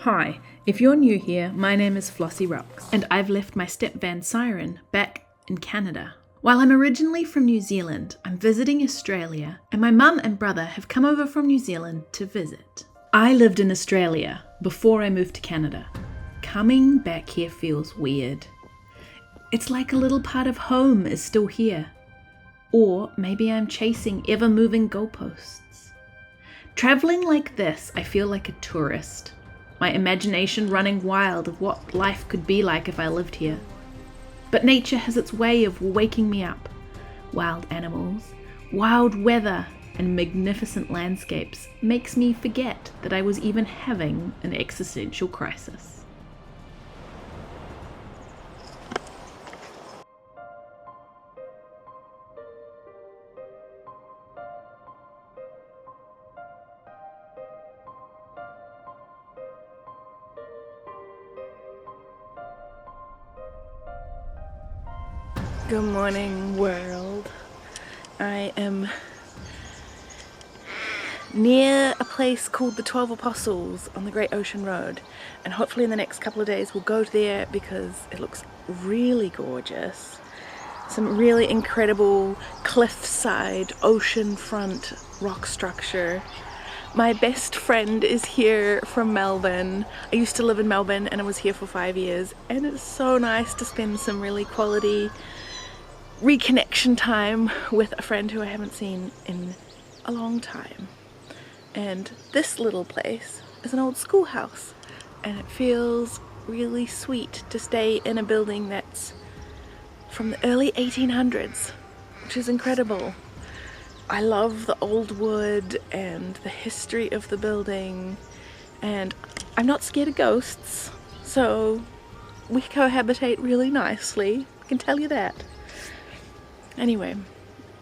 Hi, if you're new here, my name is Flossy Rocks, and I've left my Step Van Siren back in Canada. While I'm originally from New Zealand, I'm visiting Australia, and my mum and brother have come over from New Zealand to visit. I lived in Australia before I moved to Canada. Coming back here feels weird. It's like a little part of home is still here. Or maybe I'm chasing ever-moving goalposts. Traveling like this, I feel like a tourist. My imagination running wild of what life could be like if I lived here. But nature has its way of waking me up. Wild animals, wild weather, and magnificent landscapes makes me forget that I was even having an existential crisis. Good morning, world. I am near a place called the 12 Apostles on the Great Ocean Road, and hopefully in the next couple of days we'll go there because it looks really gorgeous. Some really incredible cliffside oceanfront rock structure. My best friend is here from Melbourne. I used to live in Melbourne and I was here for 5 years, and it's so nice to spend some really quality reconnection time with a friend who I haven't seen in a long time. And this little place is an old schoolhouse, and it feels really sweet to stay in a building that's from the early 1800s, which is incredible. I love the old wood and the history of the building, and I'm not scared of ghosts, so we cohabitate really nicely, I can tell you that. Anyway,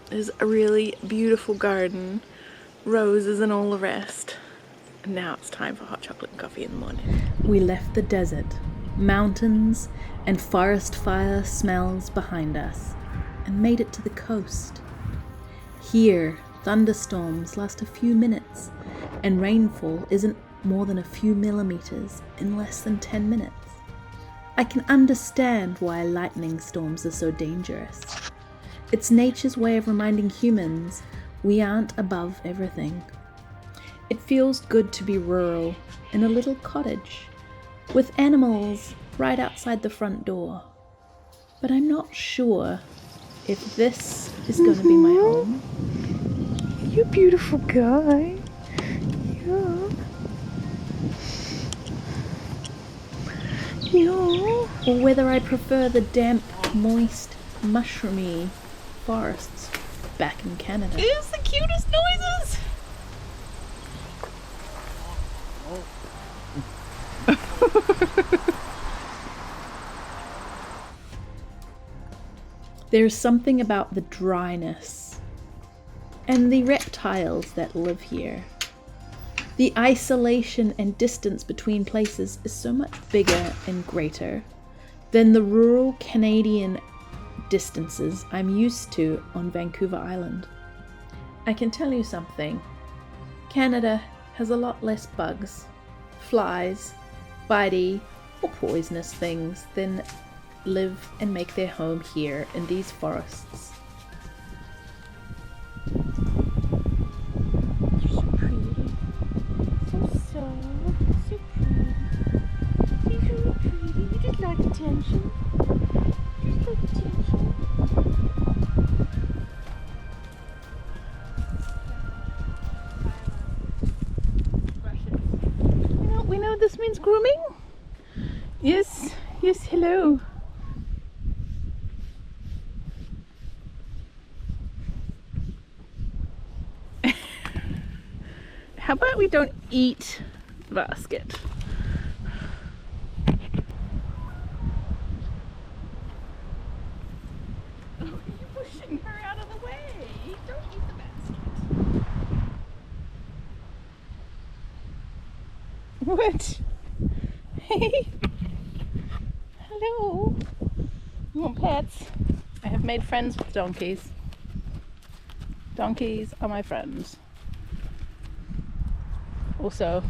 there's a really beautiful garden, roses and all the rest. And now it's time for hot chocolate and coffee in the morning. We left the desert, mountains and forest fire smells behind us, and made it to the coast. Here, thunderstorms last a few minutes, and rainfall isn't more than a few millimeters in less than 10 minutes. I can understand why lightning storms are so dangerous. It's nature's way of reminding humans we aren't above everything. It feels good to be rural, in a little cottage, with animals right outside the front door. But I'm not sure if this is going to be my home. You beautiful guy. Yeah. Yeah. Or whether I prefer the damp, moist, mushroomy forests back in Canada. It is the cutest noises! There's something about the dryness and the reptiles that live here. The isolation and distance between places is so much bigger and greater than the rural Canadian distances I'm used to on Vancouver Island. I can tell you something. Canada has a lot less bugs, flies, bitey or poisonous things than live and make their home here in these forests. You're so pretty. So soft. So pretty. You're so pretty. You just like attention. Just like attention. We know this means grooming? Yes, yes, hello. How about we don't eat basket? Oh, you're pushing her out of the way. Don't eat the basket. What? Hey. Hello. You want pets? I have made friends with donkeys. Donkeys are my friends. Also,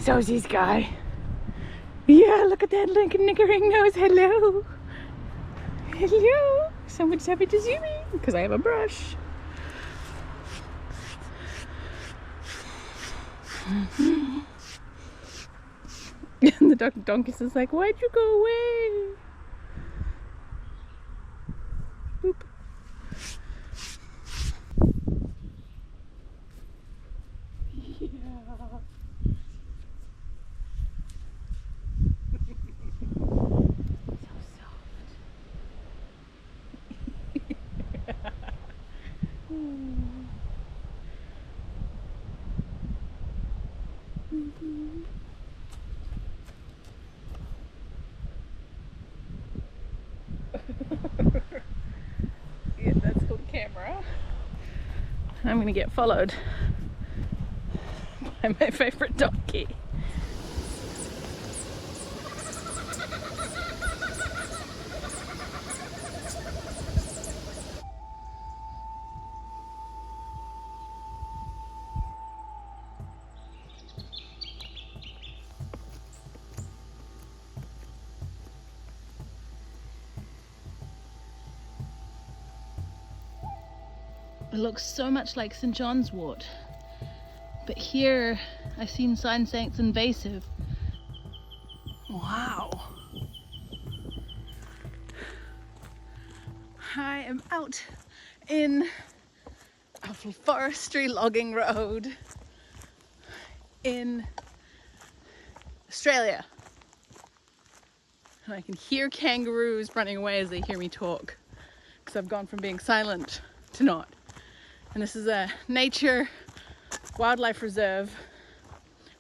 So's this guy. Yeah, look at that nickering nose. Hello. Hello. Someone's happy to see me because I have a brush. And the donkey is like, why'd you go away? Boop. Yeah. Yeah, that's called camera. I'm gonna get followed by my favorite donkey. It looks so much like St. John's wort, but here I've seen signs saying it's invasive. Wow. I am out in a forestry logging road in Australia. And I can hear kangaroos running away as they hear me talk, because I've gone from being silent to not. And this is a nature wildlife reserve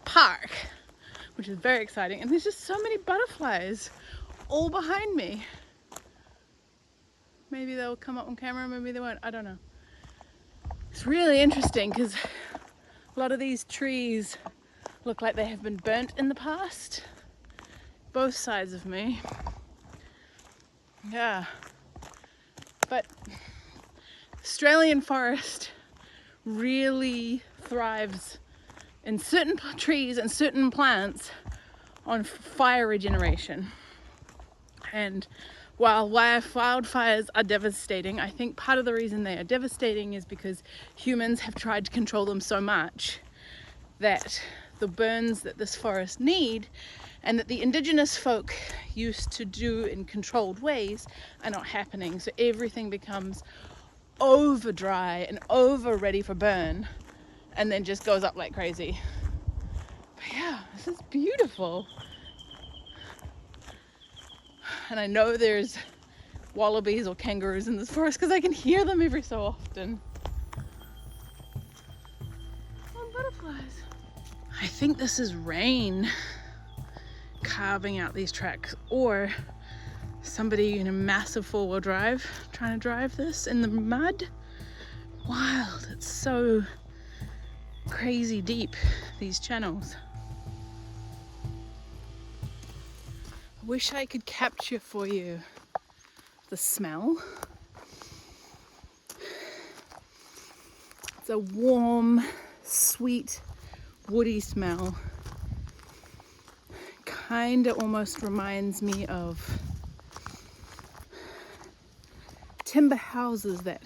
park, which is very exciting. And there's just so many butterflies all behind me. Maybe they'll come up on camera, maybe they won't, I don't know. It's really interesting because a lot of these trees look like they have been burnt in the past. Both sides of me. Yeah. But Australian forest really thrives in certain trees and certain plants on fire regeneration. And while wildfires are devastating, I think part of the reason they are devastating is because humans have tried to control them so much that the burns that this forest need and that the indigenous folk used to do in controlled ways are not happening. So everything becomes over dry and over ready for burn, and then just goes up like crazy. But yeah, this is beautiful. And I know there's wallabies or kangaroos in this forest because I can hear them every so often. Oh, butterflies. I think this is rain carving out these tracks, or somebody in a massive four-wheel drive trying to drive this in the mud. Wild. It's so crazy deep, these channels. I wish I could capture for you the smell. It's a warm, sweet, woody smell. Kinda almost reminds me of timber houses that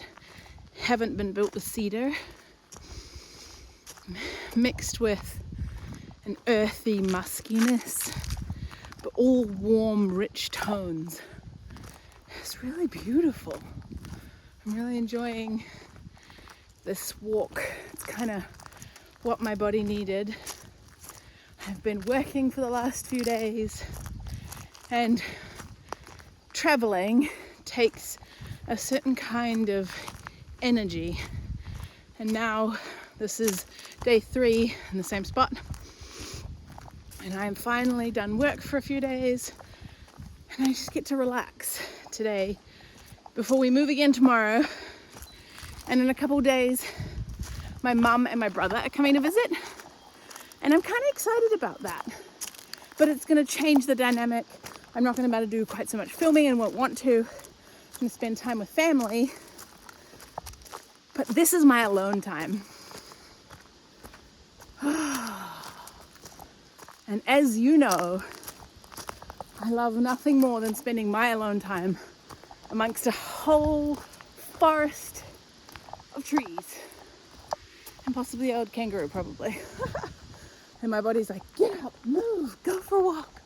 haven't been built with cedar, mixed with an earthy muskiness, but all warm, rich tones. It's really beautiful. I'm really enjoying this walk. It's kind of what my body needed. I've been working for the last few days, and traveling takes a certain kind of energy. And now this is day 3 in the same spot, and I'm finally done work for a few days, and I just get to relax today before we move again tomorrow. And in a couple of days my mum and my brother are coming to visit, and I'm kind of excited about that. But it's going to change the dynamic. I'm not going to be able to do quite so much filming and won't want to. I'm going to spend time with family. But this is my alone time. And as you know, I love nothing more than spending my alone time amongst a whole forest of trees. And possibly an old kangaroo, probably. And my body's like, get up, move, go for a walk.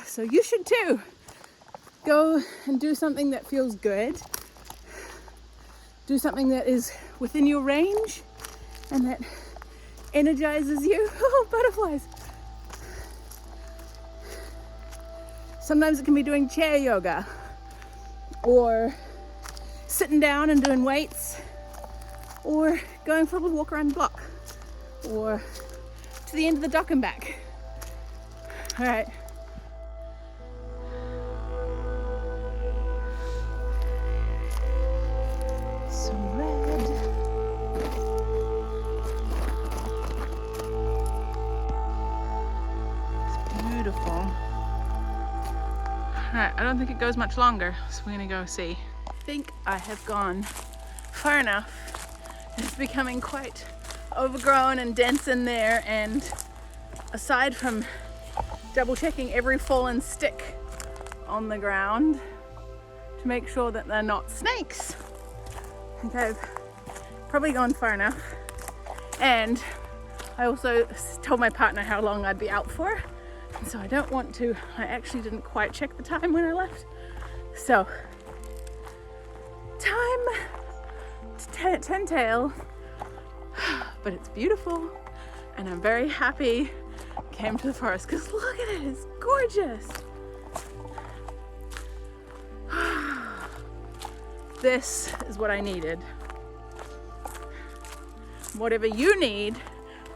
So you should too. Go and do something that feels good. Do something that is within your range and that energizes you. Oh, butterflies. Sometimes it can be doing chair yoga or sitting down and doing weights or going for a little walk around the block or to the end of the dock and back. All right. So red. It's beautiful. Alright, I don't think it goes much longer, so we're gonna go see. I think I have gone far enough. It's becoming quite overgrown and dense in there, and aside from double checking every fallen stick on the ground to make sure that they're not snakes, I think I've probably gone far enough. And I also told my partner how long I'd be out for. So I don't want to, I actually didn't quite check the time when I left. So, time to 10 tail, but it's beautiful and I'm very happy I came to the forest because look at it, it's gorgeous. This is what I needed. Whatever you need,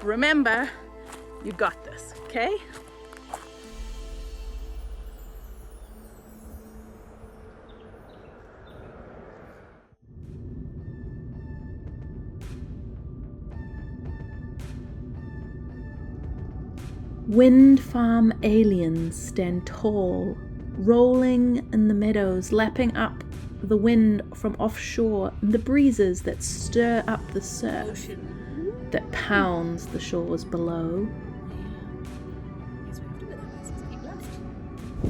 remember, you got this, okay? Wind farm aliens stand tall, rolling in the meadows, lapping up the wind from offshore and the breezes that stir up the surf that pounds the shores below.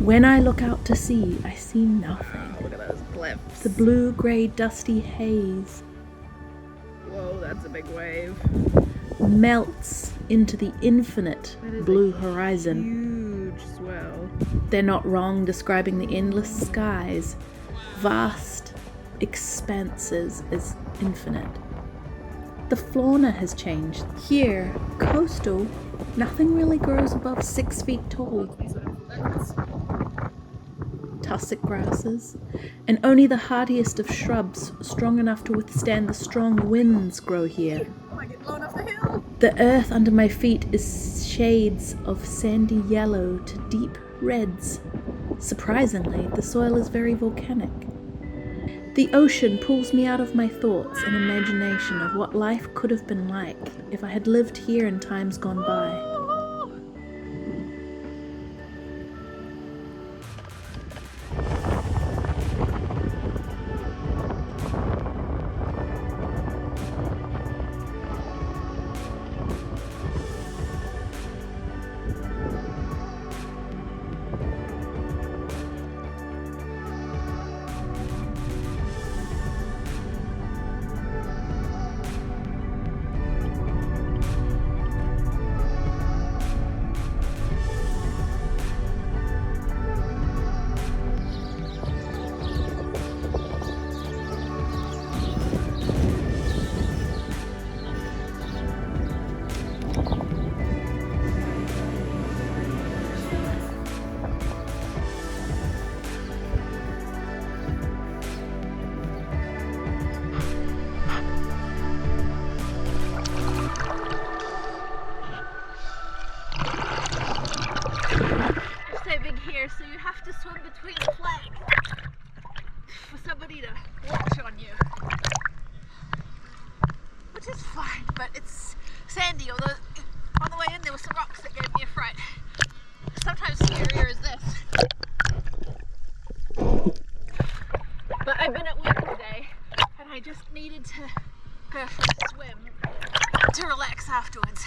When I look out to sea, I see nothing. Look at those cliffs. The blue-grey dusty haze Whoa, that's a big wave. melts into the infinite blue horizon. Huge swell. They're not wrong describing the endless skies, vast expanses as infinite. The fauna has changed. Here, coastal, nothing really grows above 6 feet tall. Tussock grasses, and only the hardiest of shrubs strong enough to withstand the strong winds grow here. I might get blown off the hill. The earth under my feet is shades of sandy yellow to deep reds. Surprisingly, the soil is very volcanic. The ocean pulls me out of my thoughts and imagination of what life could have been like if I had lived here in times gone by. So you have to swim between the flags for somebody to watch on you, which is fine, but it's sandy, although on the way in there were some rocks that gave me a fright. Sometimes scarier is this. But I've been at work today and I just needed to go for a swim to relax afterwards.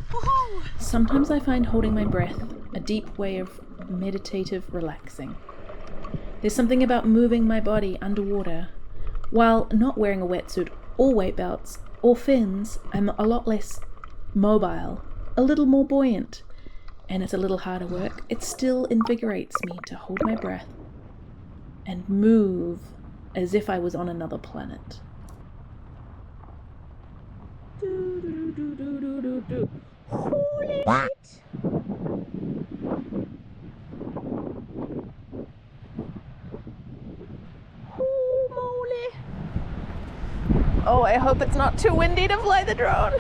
Woohoo! Sometimes Sometimes I find holding my breath a deep way of meditative relaxing. There's something about moving my body underwater. While not wearing a wetsuit or weight belts or fins, I'm a lot less mobile, a little more buoyant, and it's a little harder work. It still invigorates me to hold my breath and move as if I was on another planet. What? Oh, I hope it's not too windy to fly the drone.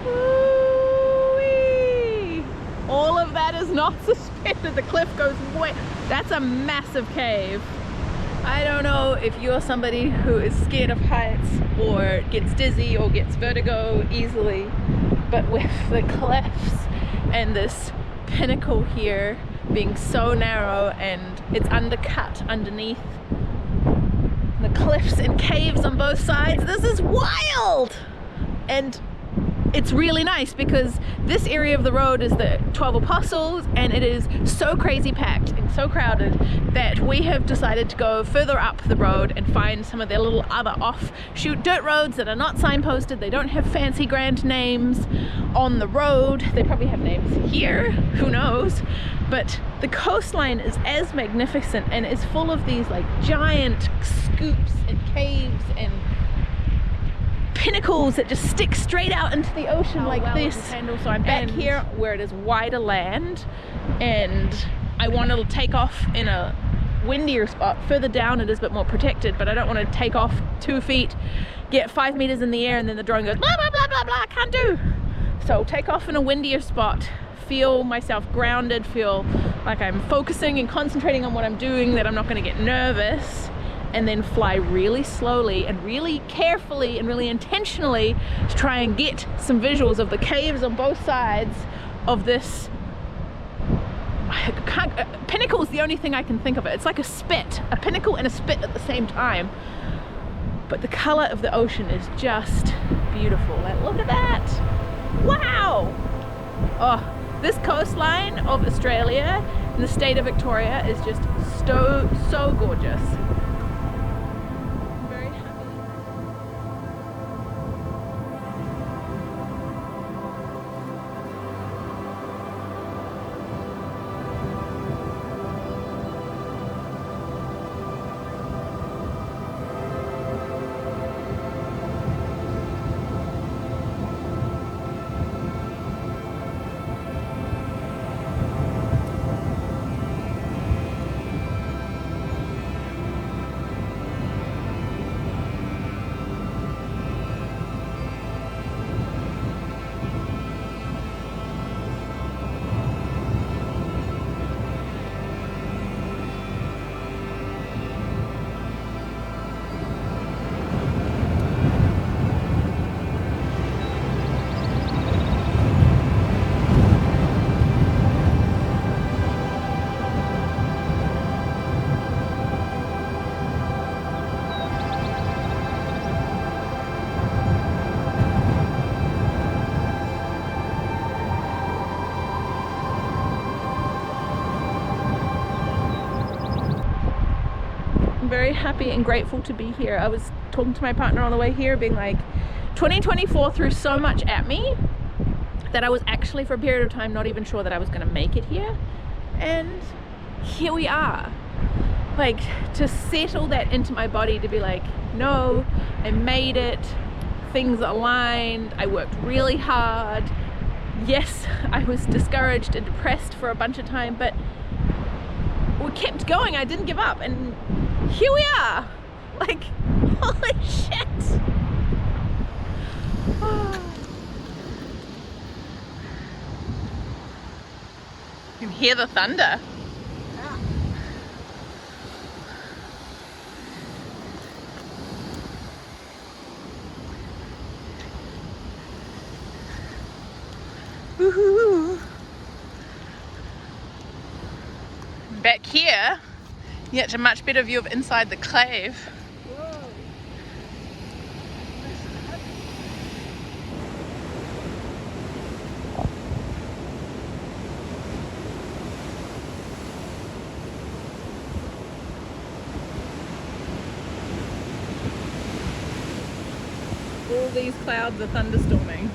Woo-wee. All of that is not suspended. The cliff goes way. That's a massive cave. I don't know if you're somebody who is scared of heights or gets dizzy or gets vertigo easily, but with the cliffs and this pinnacle here being so narrow and it's undercut underneath the cliffs and caves on both sides, this is wild! And it's really nice because this area of the road is the 12 Apostles, and it is so crazy packed and so crowded that we have decided to go further up the road and find some of their little other offshoot dirt roads that are not signposted. They don't have fancy grand names on the road. They probably have names here, who knows? But the coastline is as magnificent and is full of these like giant scoops and caves and pinnacles that just stick straight out into the ocean this. So I'm back here where it is wider land, and I want to take off in a windier spot. Further down it is a bit more protected, but I don't want to take off 2 feet, get 5 meters in the air, and then the drone goes blah blah blah blah blah. I can't do. So take off in a windier spot, feel myself grounded, feel like I'm focusing and concentrating on what I'm doing, that I'm not going to get nervous, and then fly really slowly and really carefully and really intentionally to try and get some visuals of the caves on both sides of this. Pinnacle is the only thing I can think of it. It's like a spit, a pinnacle and a spit at the same time. But the color of the ocean is just beautiful. Like, look at that. Wow. Oh, this coastline of Australia in the state of Victoria is just so gorgeous. Very happy and grateful to be here. I was talking to my partner on the way here being like, 2024 threw so much at me that I was actually for a period of time not even sure that I was going to make it here, and here we are. Like, to settle that into my body, to be like, no, I made it, things aligned, I worked really hard. Yes, I was discouraged and depressed for a bunch of time, but we kept going. I didn't give up, and here we are. Like, holy shit. You can hear the thunder. Woohoo. Back here, You get a much better view of inside the cave. All these clouds are thunderstorming.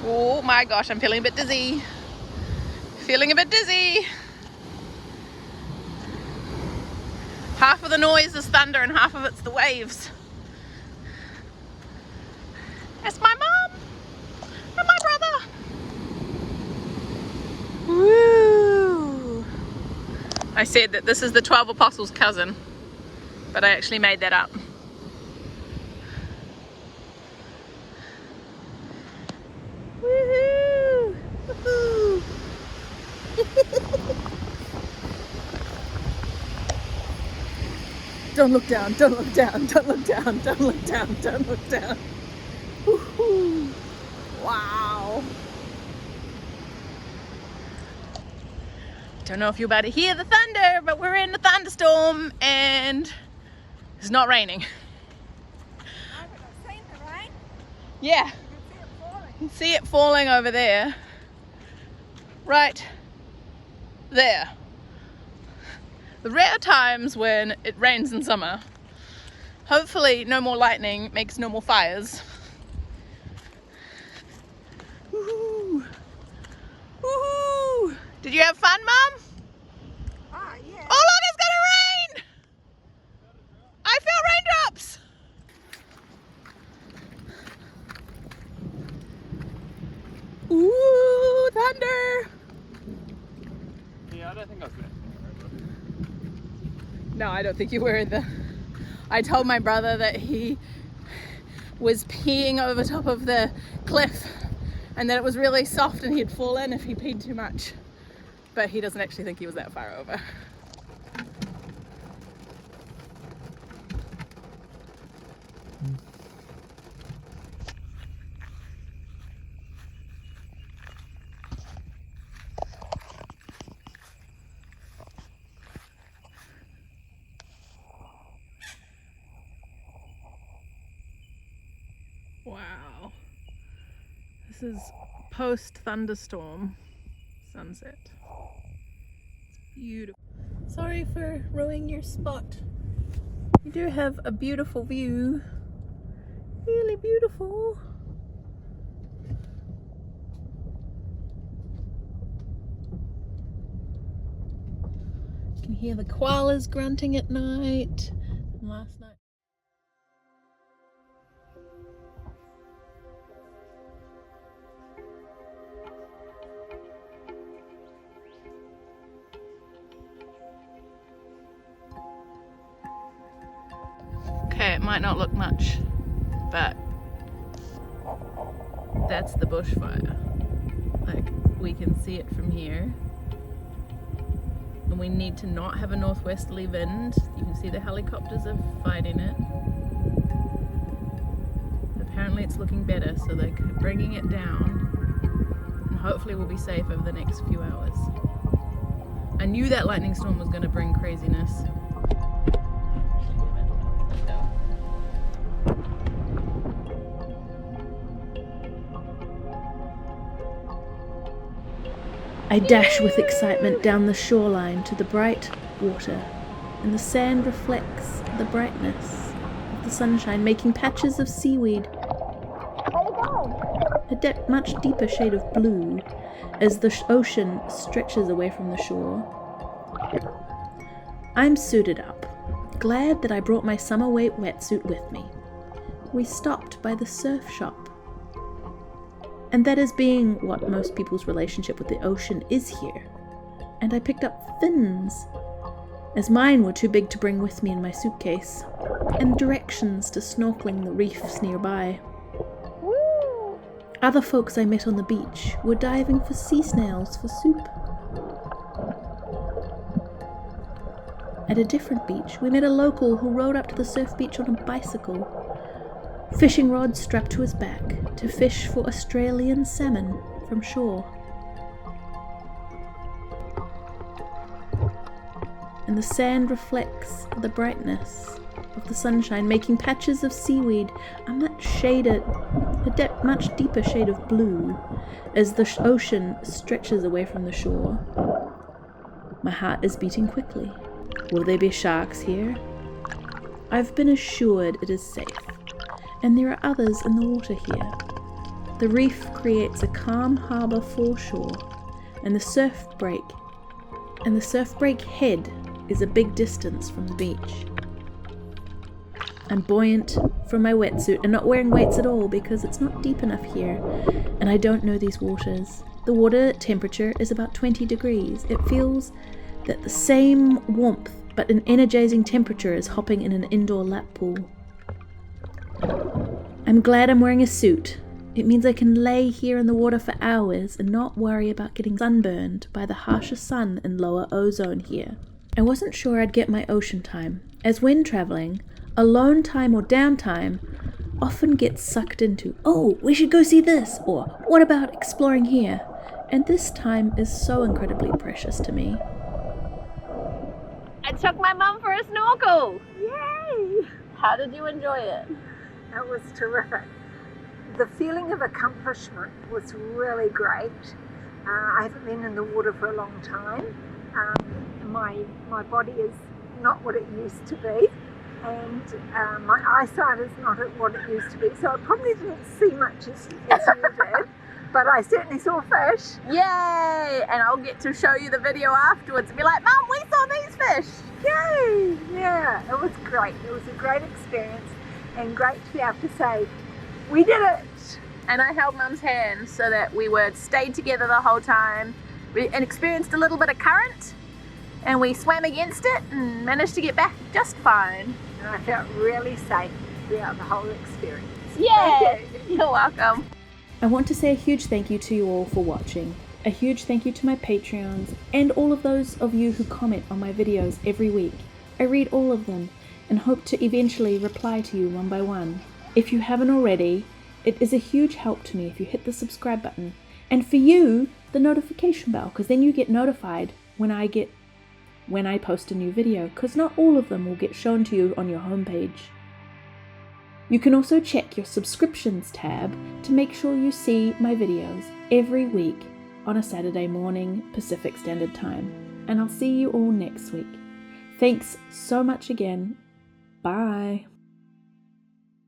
Oh my gosh, I'm feeling a bit dizzy. Feeling a bit dizzy. Half of the noise is thunder and half of it's the waves. That's my mom and my brother. Woo! I said that this is the 12 Apostles' cousin, but I actually made that up. Woohoo! Woohoo! Don't look down, don't look down, don't look down, don't look down, don't look down. Woohoo! Wow! Don't know if you're about to hear the thunder, but we're in a thunderstorm and it's not raining. Yeah. You can see it falling over there. Right there. The rare times when it rains in summer. Hopefully no more lightning makes no more fires. Woohoo! Woohoo! Did you have fun, Mum? Ah, yeah. Oh look, it's gonna rain! I felt raindrops! Ooh, thunder! Yeah, I don't think I was there. No, I don't think you were either. I told my brother that he was peeing over top of the cliff and that it was really soft and he'd fall in if he peed too much. But he doesn't actually think he was that far over. Wow. This is post-thunderstorm sunset. It's beautiful. Sorry for ruining your spot. You do have a beautiful view. Really beautiful. You can hear the koalas grunting at night. And last night. Okay, it might not look much, but that's the bushfire. Like, we can see it from here. And we need to not have a northwesterly wind. You can see the helicopters are fighting it. Apparently it's looking better, so they're bringing it down. And hopefully we'll be safe over the next few hours. I knew that lightning storm was going to bring craziness. I dash with excitement down the shoreline to the bright water, and the sand reflects the brightness of the sunshine, making patches of seaweed a much deeper shade of blue as the ocean stretches away from the shore. I'm suited up, glad that I brought my summer weight wetsuit with me. We stopped by the surf shop. And that is being what most people's relationship with the ocean is here. And I picked up fins, as mine were too big to bring with me in my suitcase, and directions to snorkeling the reefs nearby. Woo! Other folks I met on the beach were diving for sea snails for soup. At a different beach, we met a local who rode up to the surf beach on a bicycle. fishing rod strapped to his back to fish for Australian salmon from shore. And the sand reflects the brightness of the sunshine, making patches of seaweed a much deeper shade of blue as the ocean stretches away from the shore. My heart is beating quickly. Will there be sharks here? I've been assured it is safe, and there are others in the water here. The reef creates a calm harbour foreshore, and the surf break head is a big distance from the beach. I'm buoyant from my wetsuit and not wearing weights at all because it's not deep enough here, and I don't know these waters. The water temperature is about 20 degrees. It feels that the same warmth but an energizing temperature as hopping in an indoor lap pool. I'm glad I'm wearing a suit. It means I can lay here in the water for hours and not worry about getting sunburned by the harsher sun and lower ozone here. I wasn't sure I'd get my ocean time, as when traveling, alone time or downtime often gets sucked into, oh, we should go see this, or what about exploring here? And this time is so incredibly precious to me. I took my mum for a snorkel. Yay! How did you enjoy it? That was terrific. The feeling of accomplishment was really great. I haven't been in the water for a long time. My body is not what it used to be, and my eyesight is not at what it used to be, so I probably didn't see much as you did, but I certainly saw fish. Yay! And I'll get to show you the video afterwards and be like, Mum, we saw these fish. Yay! Yeah, it was great. It was a great experience, and great to be able to say, we did it! And I held Mum's hand so that we stayed together the whole time and experienced a little bit of current, and we swam against it and managed to get back just fine. And I felt really safe throughout the whole experience. Yeah, Thank you. You're welcome. I want to say a huge thank you to you all for watching. A huge thank you to my Patreons and all of those of you who comment on my videos every week. I read all of them and hope to eventually reply to you one by one. If you haven't already, it is a huge help to me if you hit the subscribe button, and for you, the notification bell, because then you get notified when I post a new video, because not all of them will get shown to you on your homepage. You can also check your subscriptions tab to make sure you see my videos every week on a Saturday morning Pacific Standard Time. And I'll see you all next week. Thanks so much again. Bye.